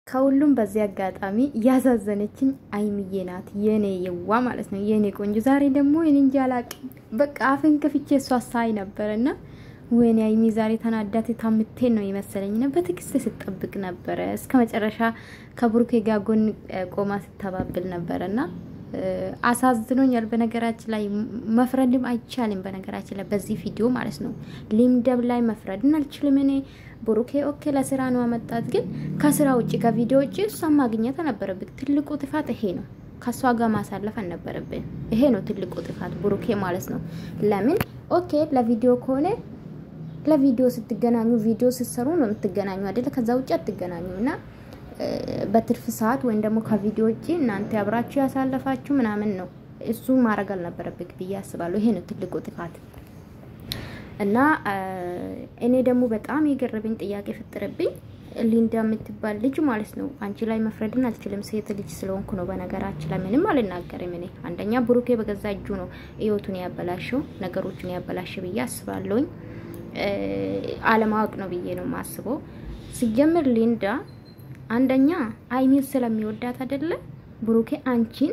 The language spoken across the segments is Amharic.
ከሁሉም በዚህ አጋጣሚ ያዛዘነችኝ አይሚዬ ናት የኔ የዋ ማለት ነው የኔ ቆንጆ ዛሬ ደግሞ እንጃ አላቅም በቃ አፍን ከፍቼ እሷ ሳይ ነበርና ወይኔ አይሚ ዛሬ ተናዳት ታምቴን ነው ይመስለኝና በትክክል ስትጠብቅ ነበር እስከመጨረሻ ከብሩኬ ጋር ጎን ቆማ ስትተባብል ነበርና አሳዝኖኛል በነገራችን ላይ መፍረድም አይቻልም በነገራችን ላይ በዚህ ቪዲዮ ማለት ነው ሊምደብ ላይ መፍረድን አልችልም እኔ ብሩኬ ኦኬ ለስራ ነው አመጣት ግን ከስራ ውጪ ከቪዲዮ ውጪ እሷ ማግኘት ነበረበት ትልቁ ጥፋት ይሄ ነው ከሷ ጋር ማሳለፍ ነበረበት ይሄ ነው ትልቁ ጥፋት ብሩኬ ማለት ነው ለምን ኦኬ ለቪዲዮ ከሆነ ለቪዲዮ ስትገናኙ ቪዲዮ ሲሰሩ ነው የምትገናኙ አይደል ከዛ ውጪ አትገናኙና በትርፍ ሰዓት ወይ ደግሞ ከቪዲዮ ውጪ እናንተ አብራችሁ ያሳለፋችሁ ምናምን ነው እሱ ማረግ አልነበረበት ብዬ አስባለሁ ይሄ ነው ትልቁ ጥፋት እና እኔ ደግሞ በጣም የገረበኝ ጥያቄ ፈጠረብኝ ሊንዳ የምትባል ልጅ ማለት ነው አንቺ ላይ መፍረድን አልችልም ሴት ልጅ ስለሆንኩ ነው በነገራችን ላይ ምንም አልናገርም እኔ አንደኛ ብሩኬ በገዛ እጁ ነው ህይወቱን ያበላሸው ነገሮችን ያበላሸ ብዬ አስባለሁኝ አለማወቅ ነው ብዬ ነው ማስበው ሲጀምር ሊንዳ አንደኛ አይሚን ስለሚወዳት አይደለ ብሩኬ አንቺን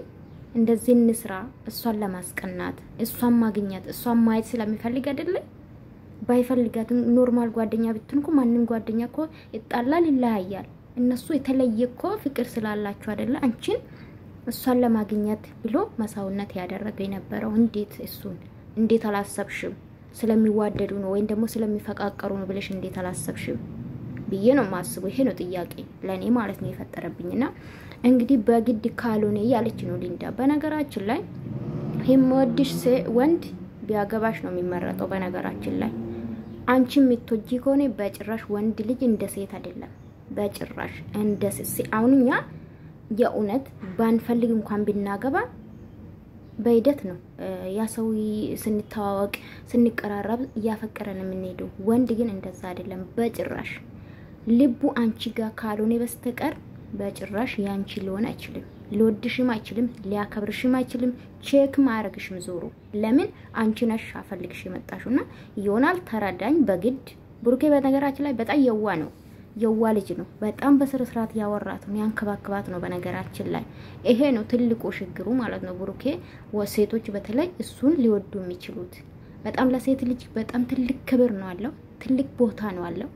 እንደዚህ እንስራ እሷን ለማስቀናት እሷን ማግኘት እሷን ማየት ስለሚፈልግ አይደለ ባይፈልጋት ኖርማል ጓደኛ ብትንኩ ማንንም ጓደኛ እኮ ይጣላል ይለያያል እነሱ የተለየኮ ፍቅር ስላላችሁ አይደለ አንቺን እሷን ለማግኘት ብሎ መሳውነት ያደረገው የነበረው እንዴት አላሰብሽም ስለሚዋደዱ ነው ወይ ደግሞ ስለሚፈቃቀሩ ነው ብለሽ እንዴት አላሰብሽም ብዬ ነው ማስበው ይሄ ነው ጥያቄ ለኔ ማለት ነው የፈጠረብኝና እንግዲህ በግድ ካልሆነ ያለች ነው ሊንዳ በነገራችን ላይ ህሞድሽ ወንድ ቢያገባሽ ነው የሚመረጠው በነገራችን ላይ አንቺ ምትወጂ ከሆነ በጭራሽ ወንድ ልጅ እንደ ሴት አይደለም በጭራሽ እንደ ሴት አሁንኛ የኡነት ባንፈልግ እንኳን ብናገባ በይደት ነው ያ ሰው ስንተዋወቅ ስንቀራረብ ያፈቀረን የምንሄደው ወንድ ግን እንደዛ አይደለም በጭራሽ ልቡ አንቺ ጋር ካልሆነ በስተቀር በጭራሽ ያንቺ ሊሆን አይችልም ሊወድሽም አይችልም ሊያከብርሽም አይችልም ቼክ ማረግሽም ዞሮ ለምን አንቺ ነሽ አፈልግሽ የመጣሽውና ይሆናል ተራዳኝ በግድ ብሩኬ በነገራችን ላይ በጣም የዋ ልጅ ነው በጣም በስርዓት ያወራት ነው ያንከባከባት ነው በነገራችን ላይ ይሄ ነው ትልቁ ችግሩ ማለት ነው ብሩኬ ወሴቶች በተለይ እሱን ሊወዱ የሚችሉት በጣም ለሴት ልጅ በጣም ትልቅ ክብር ነው አለው ትልቅ ቦታ ነው አለው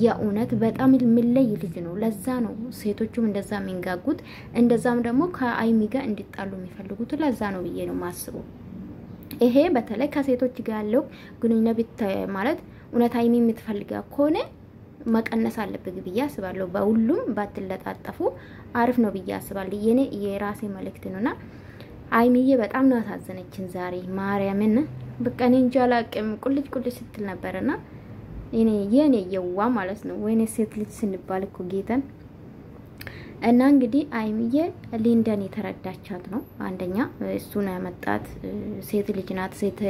ያኡነት በጣም የሚለይ ልጅ ነው ለዛ ነው ሴቶቹም እንደዛ የሚንጋጉት እንደዛም ደግሞ ከአይሚ ጋር እንዲጣሉ የሚፈልጉት ለዛ ነው ብዬ ነው ማስበው ይሄ በተለይ ከሴቶች ጋር ያለው ግንኙነት ማለት ኡነት አይሚ የምትፈልጋ ከሆነ መቀነስ አለበት ብዬ አስባለሁ በሁሉም ባትለጣጣፉ አሪፍ ነው ብዬ አስባለሁ የኔ የራሴ መልእክት ነውና አይሚዬ በጣም ነው አሳዘነችን ዛሬ ማርያምን በቃ እኔ እንጃ አላቅም ቁልጭ ስትል ነበርና የኔ የዋ ማለት ነው ወይኔ ሴት ልጅ ስንባል እኮ ጌታን እና እንግዲህ አይሚዬ ሊንዳን የተረዳቻት ነው አንደኛ እሱን ያመጣት ሴት ልጅ ናት ሴት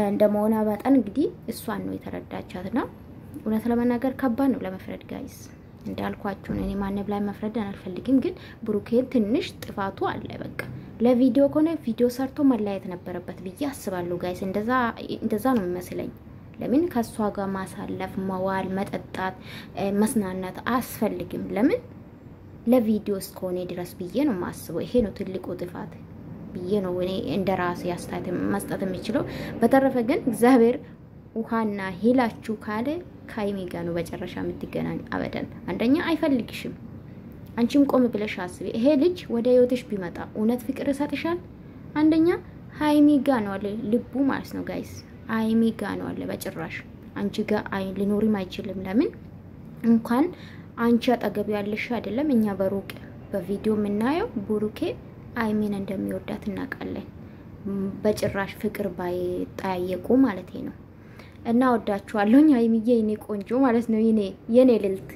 እንደመሆኗ በጣም እንግዲህ እሷን ነው የተረዳቻትና እውነት ለመናገር ከባድ ነው ለመፍረድ ጋይስ እንዳልኳችሁ እኔ ማንም ላይ መፍረድ አልፈልግም ግን ብሩኬ ትንሽ ጥፋቱ አለ በቃ ለቪዲዮ ኮነ ቪዲዮ ሰርቶ መላየት ነበረበት ብዬ አስባለሁ ጋይስ እንደዛ ነው የሚመስለኝ ለምን ከሷ ጋር ማሳለፍ መዋል መጠጣት መስናናት አስፈልግም ለምን ለቪዲዮ እስከሆነ ድረስ ብዬ ነው ማስበው ይሄ ነው ትልቁ ጥፋት ብዬ ነው እኔ እንደራሴ ያስታተ መስጠት የሚችለው በተረፈ ግን እግዚአብሔር ውሃና ሂላችሁ ካለ ካይሚ ጋር ነው በጨረሻ የምትገናኙ አበደን አንደኛ አይፈልግሽም አንቺም ቆም ብለሽ አስቢ ይሄ ልጅ ወደ ህይወትሽ ቢመጣ እውነት ፍቅር ይሰጥሻል አንደኛ ሃይሚ ጋር ነው አለ ልቡ ማለት ነው ጋይስ አይሚ ጋር ነው አለ በጭራሽ አንቺ ጋር ሊኖርም አይችልም ለምን እንኳን አንቺ አጠገብ ያለሽ አይደለም እኛ በሩቅ በቪዲዮ የምናየው ብሩኬ አይሚን እንደሚወዳት እናቃለን በጭራሽ ፍቅር ባይጣየቁ ማለት ነው እና ወዳችኋለሁ አይሚዬ የኔ ቆንጆ ማለት ነው የኔ ልልት